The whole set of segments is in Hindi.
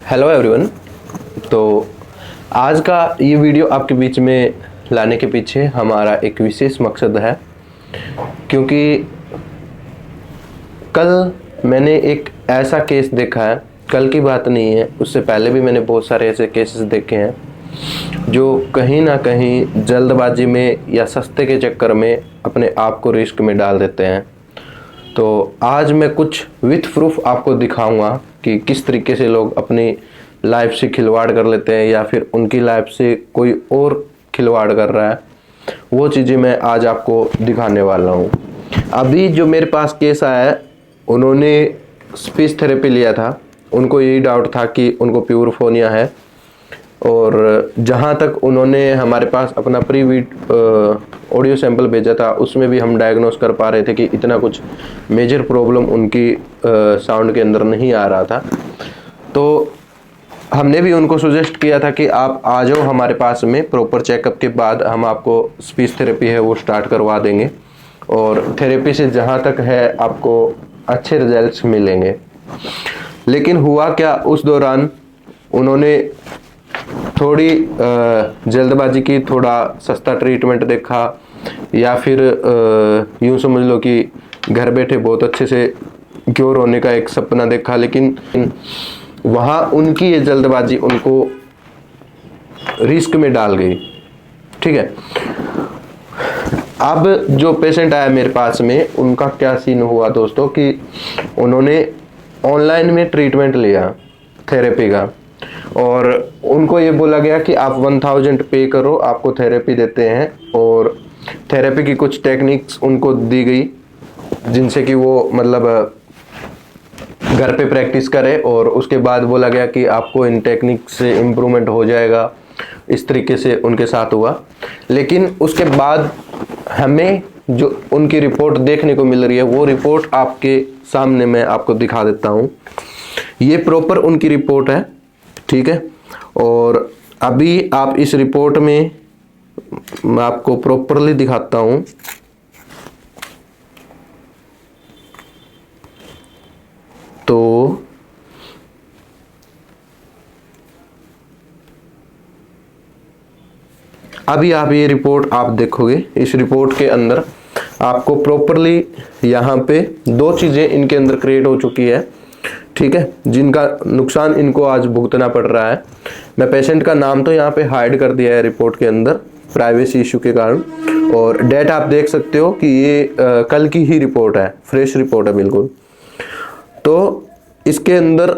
Hello everyone. तो आज का ये वीडियो आपके बीच में लाने के पीछे हमारा एक विशेष मकसद है, क्योंकि कल मैंने एक ऐसा केस देखा है। कल की बात नहीं है, उससे पहले भी मैंने बहुत सारे ऐसे केसेस देखे हैं जो कहीं ना कहीं जल्दबाजी में या सस्ते के चक्कर में अपने आप को रिस्क में डाल देते हैं। तो आज मैं कुछ विथ प्रूफ आपको दिखाऊंगा कि किस तरीके से लोग अपनी लाइफ से खिलवाड़ कर लेते हैं या फिर उनकी लाइफ से कोई और खिलवाड़ कर रहा है। वो चीज़ें मैं आज आपको दिखाने वाला हूँ। अभी जो मेरे पास केस आया है, उन्होंने स्पीच थेरेपी लिया था। उनको यही डाउट था कि उनको प्यूरोफोनिया है, और जहाँ तक उन्होंने हमारे पास अपना ऑडियो सैंपल भेजा था, उसमें भी हम डायग्नोस कर पा रहे थे कि इतना कुछ मेजर प्रॉब्लम उनकी साउंड के अंदर नहीं आ रहा था। तो हमने भी उनको सजेस्ट किया था कि आप आ जाओ हमारे पास में, प्रॉपर चेकअप के बाद हम आपको स्पीच थेरेपी है वो स्टार्ट करवा देंगे, और थेरेपी से जहाँ तक है आपको अच्छे रिजल्ट्स मिलेंगे। लेकिन हुआ क्या, उस दौरान उन्होंने थोड़ी जल्दबाजी की, थोड़ा सस्ता ट्रीटमेंट देखा, या फिर यूँ समझ लो कि घर बैठे बहुत अच्छे से क्योर होने का एक सपना देखा। लेकिन वहाँ उनकी ये जल्दबाजी उनको रिस्क में डाल गई। ठीक है, अब जो पेशेंट आया मेरे पास में, उनका क्या सीन हुआ दोस्तों कि उन्होंने ऑनलाइन में ट्रीटमेंट लिया थेरेपी का, और उनको ये बोला गया कि आप 1000 पे करो, आपको थेरेपी देते हैं। और थेरेपी की कुछ टेक्निक्स उनको दी गई जिनसे कि वो मतलब घर पे प्रैक्टिस करें, और उसके बाद बोला गया कि आपको इन टेक्निक से इम्प्रूवमेंट हो जाएगा। इस तरीके से उनके साथ हुआ। लेकिन उसके बाद हमें जो उनकी रिपोर्ट देखने को मिल रही है, वो रिपोर्ट आपके सामने मैं आपको दिखा देता हूँ। ये प्रॉपर उनकी रिपोर्ट है, ठीक है। और अभी आप इस रिपोर्ट में मैं आपको प्रॉपरली दिखाता हूँ। तो अभी आप ये रिपोर्ट आप देखोगे, इस रिपोर्ट के अंदर आपको प्रॉपरली यहाँ पे दो चीज़ें इनके अंदर क्रिएट हो चुकी है, ठीक है, जिनका नुकसान इनको आज भुगतना पड़ रहा है। मैं पेशेंट का नाम तो यहाँ पे हाइड कर दिया है रिपोर्ट के अंदर, प्राइवेसी इशू के कारण। और डेट आप देख सकते हो कि ये कल की ही रिपोर्ट है, फ्रेश रिपोर्ट है बिल्कुल। तो इसके अंदर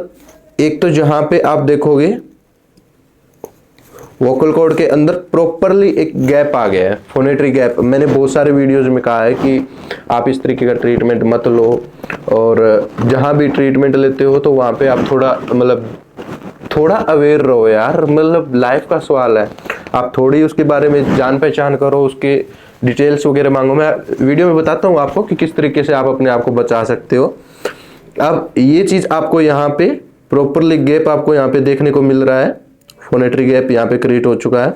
एक तो जहाँ पे आप देखोगे वोकल कॉर्ड के अंदर प्रॉपरली एक गैप आ गया है, फोनेटरी गैप। मैंने बहुत सारे वीडियोज में कहा है कि आप इस तरीके का ट्रीटमेंट मत लो, और जहाँ भी ट्रीटमेंट लेते हो तो वहाँ पे आप थोड़ा अवेयर रहो यार। मतलब लाइफ का सवाल है, आप थोड़ी उसके बारे में जान पहचान करो, उसके डिटेल्स वगैरह मांगो। मैं वीडियो में बताता हूँ आपको कि किस तरीके से आप अपने आप को बचा सकते हो। अब ये चीज़ आपको यहाँ पे प्रॉपरली गैप आपको यहाँ पे देखने को मिल रहा है, फोनेटरी गैप यहाँ पे क्रिएट हो चुका है।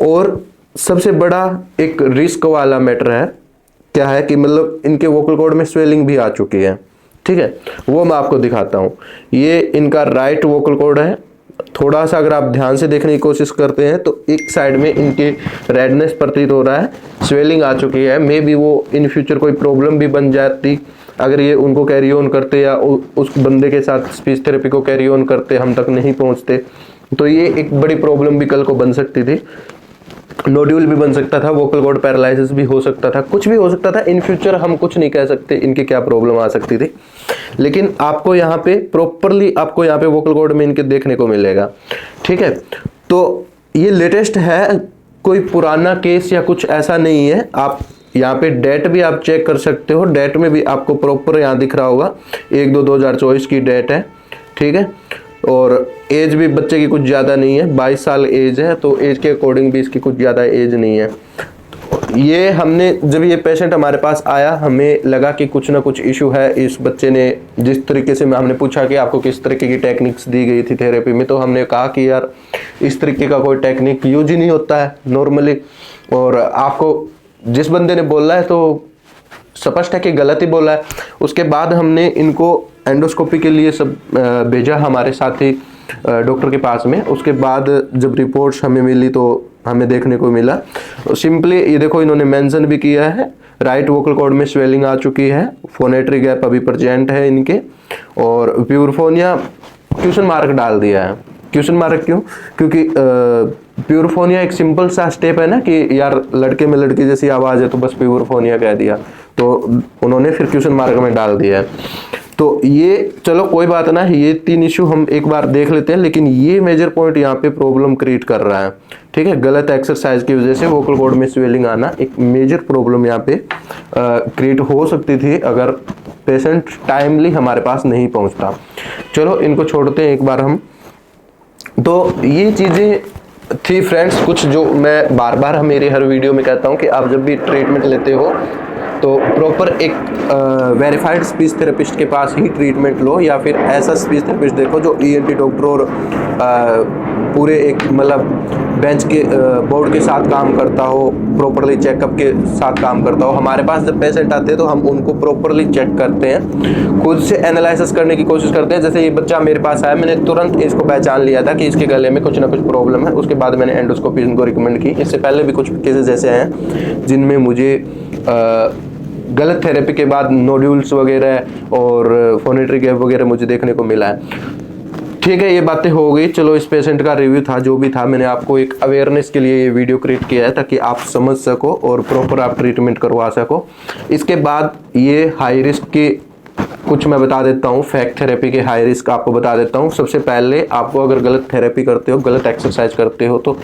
और सबसे बड़ा एक रिस्क वाला मैटर है, क्या है कि मतलब इनके वोकल कॉर्ड में स्वेलिंग भी आ चुकी है, ठीक है। वो मैं आपको दिखाता हूँ। ये इनका राइट वोकल कॉर्ड है। थोड़ा सा अगर आप ध्यान से देखने की कोशिश करते हैं तो एक साइड में इनके रेडनेस प्रतीत हो रहा है, स्वेलिंग आ चुकी है। मे बी वो इन फ्यूचर कोई प्रॉब्लम भी बन जाती अगर ये उनको कैरी ऑन करते, या उस बंदे के साथ स्पीच थेरेपी को कैरी ऑन करते, हम तक नहीं पहुंचते, तो ये एक बड़ी प्रॉब्लम भी कल को बन सकती थी। नोड्यूल भी बन सकता था, वोकल कॉर्ड पैरालिसिस भी हो सकता था, कुछ भी हो सकता था। इन फ्यूचर हम कुछ नहीं कह सकते इनकी क्या प्रॉब्लम आ सकती थी। लेकिन आपको यहाँ पे प्रॉपरली आपको यहाँ पे वोकल कॉर्ड में इनके देखने को मिलेगा, ठीक है। तो ये लेटेस्ट है, कोई पुराना केस या कुछ ऐसा नहीं है। आप यहाँ पे डेट भी आप चेक कर सकते हो, डेट में भी आपको प्रॉपर यहाँ दिख रहा होगा 1/2/2024 की डेट है, ठीक है। और एज भी बच्चे की कुछ ज़्यादा नहीं है, 22 साल एज है, तो एज के अकॉर्डिंग भी इसकी कुछ ज़्यादा एज नहीं है। ये हमने जब ये पेशेंट हमारे पास आया, हमें लगा कि कुछ ना कुछ इशू है इस बच्चे ने। जिस तरीके से हमने पूछा कि आपको किस तरीके की टेक्निक्स दी गई थी थेरेपी में, तो हमने कहा कि यार इस तरीके का कोई टेक्निक यूज ही नहीं होता है नॉर्मली, और आपको जिस बंदे ने बोला है तो स्पष्ट है कि गलत ही बोला है। उसके बाद हमने इनको एंडोस्कोपी के लिए सब भेजा हमारे साथी डॉक्टर के पास में। उसके बाद जब रिपोर्ट्स हमें मिली तो हमें देखने को मिला सिंपली ये देखो, इन्होंने मेंशन भी किया है राइट वोकल कॉर्ड में स्वेलिंग आ चुकी है, फोनेटरी गैप अभी प्रेजेंट है इनके, और प्यूरफोनिया क्वेश्चन मार्क डाल दिया है। क्वेश्चन मार्क क्यों? क्योंकि प्यूरफोनिया एक सिंपल सा स्टेप है ना कि यार लड़के में लड़की जैसी आवाज है तो बस प्यूरफोनिया कह दिया, तो उन्होंने फिर क्वेश्चन मार्क में डाल दिया है। तो ये चलो कोई बात ना, ये 3 इशू हम एक बार देख लेते हैं, लेकिन ये मेजर पॉइंट यहाँ पे प्रॉब्लम क्रिएट कर रहा है। ठीक है, गलत एक्सरसाइज की वजह से वोकल कॉर्ड में स्वेलिंग आना एक मेजर प्रॉब्लम यहाँ पे क्रिएट हो सकती थी अगर पेशेंट टाइमली हमारे पास नहीं पहुंचता। चलो इनको छोड़ते हैं एक बार हम। तो ये चीजें थी फ्रेंड्स कुछ जो मैं बार बार मेरे हर वीडियो में कहता हूँ कि आप जब भी ट्रीटमेंट लेते हो तो प्रॉपर एक वेरीफाइड स्पीच थेरेपिस्ट के पास ही ट्रीटमेंट लो, या फिर ऐसा स्पीच थेरेपिस्ट देखो जो ईएनटी डॉक्टर और पूरे एक मतलब बेंच के बोर्ड के साथ काम करता हो, प्रॉपरली चेकअप के साथ काम करता हो। हमारे पास जब पेशेंट आते हैं तो हम उनको प्रॉपरली चेक करते हैं, खुद से एनालिसिस करने की कोशिश करते हैं। जैसे ये बच्चा मेरे पास आया, मैंने तुरंत इसको पहचान लिया था कि इसके गले में कुछ ना कुछ प्रॉब्लम है। उसके बाद मैंने एंडोस्कोपी इनको रिकमेंड की। इससे पहले भी कुछ केसेस ऐसे हैं जिनमें मुझे गलत थेरेपी के बाद नोड्यूल्स वगैरह और फोनेटरी गैप वगैरह मुझे देखने को मिला है। ठीक है, ये बातें हो गई। चलो इस पेशेंट का रिव्यू था जो भी था, मैंने आपको एक अवेयरनेस के लिए ये वीडियो क्रिएट किया है ताकि आप समझ सको और प्रॉपर आप ट्रीटमेंट करवा सको। इसके बाद ये हाई रिस्क की कुछ मैं बता देता हूँ, फैक थेरेपी के हाई रिस्क आपको बता देता हूँ। सबसे पहले आपको अगर गलत थेरेपी करते हो, गलत एक्सरसाइज करते हो तो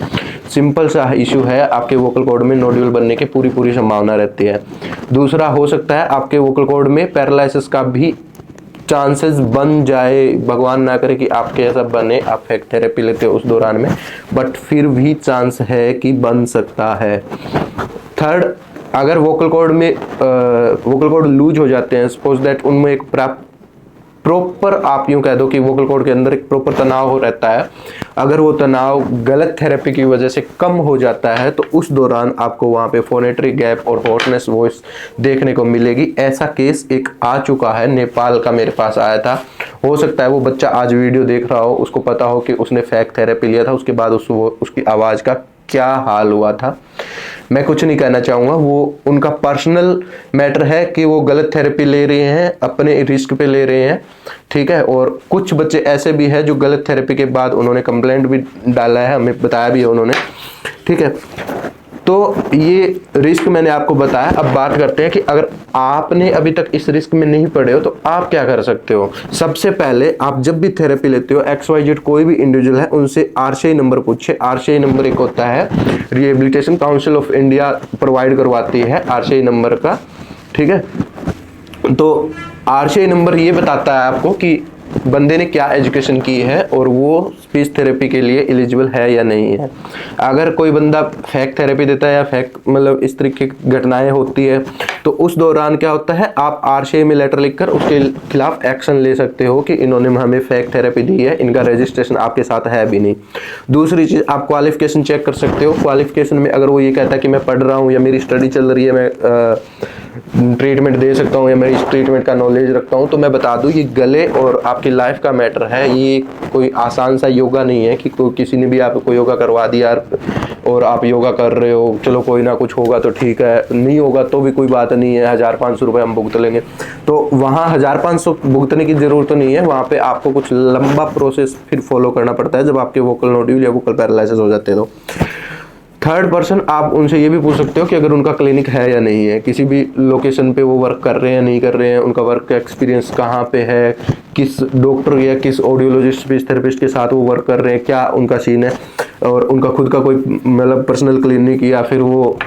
सिंपल सा इशू है, आपके वोकल कॉर्ड में नोड्यूल बनने की पूरी संभावना रहती है। दूसरा हो सकता है आपके वोकल कॉर्ड में पैरालिसिस का भी चांसेस बन जाए, भगवान ना करे कि आपके ऐसा बने, आप फैक थेरेपी लेते हो उस दौरान में, बट फिर भी चांस है कि बन सकता है। थर्ड, अगर वोकल कॉर्ड लूज हो जाते हैं, सपोज दैट उनमें एक प्रॉपर आप यूं कह दो कि वोकल कॉर्ड के अंदर एक प्रॉपर तनाव हो रहता है, अगर वो तनाव गलत थेरेपी की वजह से कम हो जाता है तो उस दौरान आपको वहां पे फोनेटरी गैप और हॉर्सनेस वॉइस देखने को मिलेगी। ऐसा केस एक आ चुका है, नेपाल का मेरे पास आया था। हो सकता है वो बच्चा आज वीडियो देख रहा हो, उसको पता हो कि उसने फैक थेरेपी लिया था, उसके बाद उसकी आवाज का क्या हाल हुआ था। मैं कुछ नहीं कहना चाहूँगा, वो उनका पर्सनल मैटर है कि वो गलत थेरेपी ले रहे हैं, अपने रिस्क पे ले रहे हैं। ठीक है, और कुछ बच्चे ऐसे भी हैं जो गलत थेरेपी के बाद उन्होंने कंप्लेंट भी डाला है, हमें बताया भी है उन्होंने। ठीक है, तो ये रिस्क मैंने आपको बताया। अब बात करते हैं कि अगर आपने अभी तक इस रिस्क में नहीं पड़े हो तो आप क्या कर सकते हो। सबसे पहले आप जब भी थेरेपी लेते हो, XYZ कोई भी इंडिविजुअल है, उनसे RCI नंबर पूछे। RCI नंबर एक होता है, rehabilitation council of India provide करवाती है RCI नंबर का। ठीक है, तो RCI नंबर ये बताता है आपको कि बंदे ने क्या एजुकेशन की है और वो स्पीच थेरेपी के लिए एलिजिबल है या नहीं है। अगर कोई बंदा फैक थेरेपी देता है या फैक मतलब इस तरीके की घटनाएं होती है तो उस दौरान क्या होता है, आप RCI में लेटर लिखकर उसके खिलाफ एक्शन ले सकते हो कि इन्होंने हमें फैक थेरेपी दी है, इनका रजिस्ट्रेशन आपके साथ है भी नहीं। दूसरी चीज़, आप क्वालिफिकेशन चेक कर सकते हो। क्वालिफिकेशन में अगर वो ये कहता है कि मैं पढ़ रहा हूँ या मेरी स्टडी चल रही है, मैं ट्रीटमेंट दे सकता हूँ या मैं इस ट्रीटमेंट का नॉलेज रखता हूँ, तो मैं बता दूँ ये गले और आपकी लाइफ का मैटर है। ये कोई आसान सा योगा नहीं है कि किसी ने भी आपको योगा करवा दिया और आप योगा कर रहे हो, चलो कोई ना कुछ होगा तो ठीक है, नहीं होगा तो भी कोई बात नहीं है, 1500 रुपये हम भुगत लेंगे। तो वहाँ 1500 भुगतने की जरूरत नहीं है, वहाँ पे आपको कुछ लंबा प्रोसेस फिर फॉलो करना पड़ता है जब आपके वोकल नोड्यूल या वोकल पैरालिसिस हो जाते हैं। तो थर्ड पर्सन, आप उनसे ये भी पूछ सकते हो कि अगर उनका क्लिनिक है या नहीं है, किसी भी लोकेशन पे वो वर्क कर रहे हैं नहीं कर रहे हैं, उनका वर्क एक्सपीरियंस कहाँ पे है, किस डॉक्टर या किस ऑडियोलॉजिस्ट स्पीच थेरेपिस्ट के साथ वो वर्क कर रहे हैं, क्या उनका सीन है, और उनका खुद का कोई मतलब पर्सनल क्लिनिक या फिर वो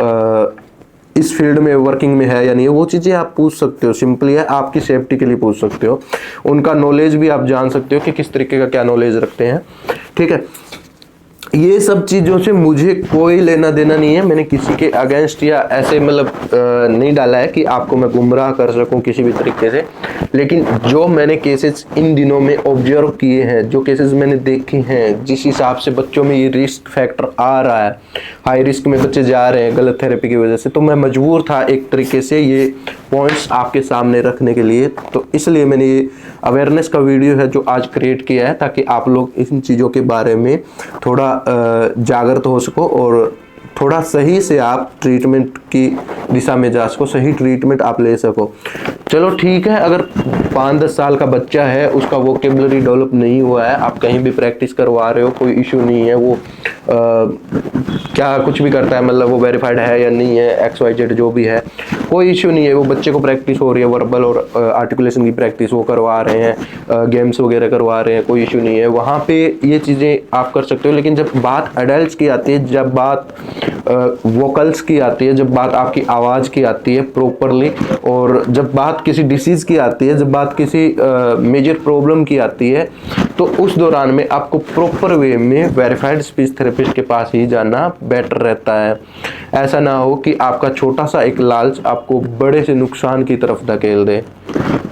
इस फील्ड में वर्किंग में है या नहीं है, वो चीज़ें आप पूछ सकते हो। सिंपली है, आपकी सेफ्टी के लिए पूछ सकते हो। उनका नॉलेज भी आप जान सकते हो कि किस तरीके का क्या नॉलेज रखते हैं। ठीक है, ये सब चीज़ों से मुझे कोई लेना देना नहीं है। मैंने किसी के अगेंस्ट या ऐसे मतलब नहीं डाला है कि आपको मैं गुमराह कर सकूं किसी भी तरीके से। लेकिन जो मैंने केसेस इन दिनों में ऑब्जर्व किए हैं, जो केसेस मैंने देखे हैं, जिस हिसाब से बच्चों में ये रिस्क फैक्टर आ रहा है, हाई रिस्क में बच्चे जा रहे हैं गलत थेरेपी की वजह से, तो मैं मजबूर था एक तरीके से ये पॉइंट्स आपके सामने रखने के लिए। तो इसलिए मैंने ये अवेयरनेस का वीडियो है जो आज क्रिएट किया है, ताकि आप लोग इन चीज़ों के बारे में थोड़ा जागृत हो सको और थोड़ा सही से आप ट्रीटमेंट की दिशा में जा सको, सही ट्रीटमेंट आप ले सको। चलो ठीक है, अगर 5-10 साल का बच्चा है, उसका वोकेबलरी डेवलप नहीं हुआ है, आप कहीं भी प्रैक्टिस करवा रहे हो, कोई इशू नहीं है। वो क्या कुछ भी करता है, मतलब वो वेरीफाइड है या नहीं है, XYZ जो भी है, कोई इशू नहीं है। वो बच्चे को प्रैक्टिस हो रही है, वर्बल और आर्टिकुलेशन की प्रैक्टिस वो करवा रहे हैं, गेम्स वगैरह करवा रहे हैं, कोई इशू नहीं है। वहाँ पे ये चीज़ें आप कर सकते हो। लेकिन जब बात एडल्ट्स की आती है, जब बात वोकल्स की आती है, जब बात आपकी आवाज़ की आती है प्रॉपरली, और जब बात किसी डिसीज़ की आती है, जब बात किसी मेजर प्रॉब्लम की आती है, तो उस दौरान में आपको प्रॉपर वे में वेरीफाइड स्पीच थेरेपिस्ट के पास ही जाना बेटर रहता है। ऐसा ना हो कि आपका छोटा सा एक लालच आपको बड़े से नुकसान की तरफ धकेल दे।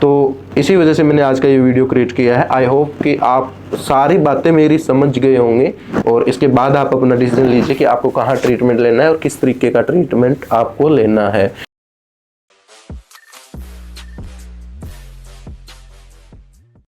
तो इसी वजह से मैंने आज का ये वीडियो क्रिएट किया है। आई होप कि आप सारी बातें मेरी समझ गए होंगे, और इसके बाद आप अपना डिसीजन लीजिए कि आपको कहाँ ट्रीटमेंट लेना है और किस तरीके का ट्रीटमेंट आपको लेना है।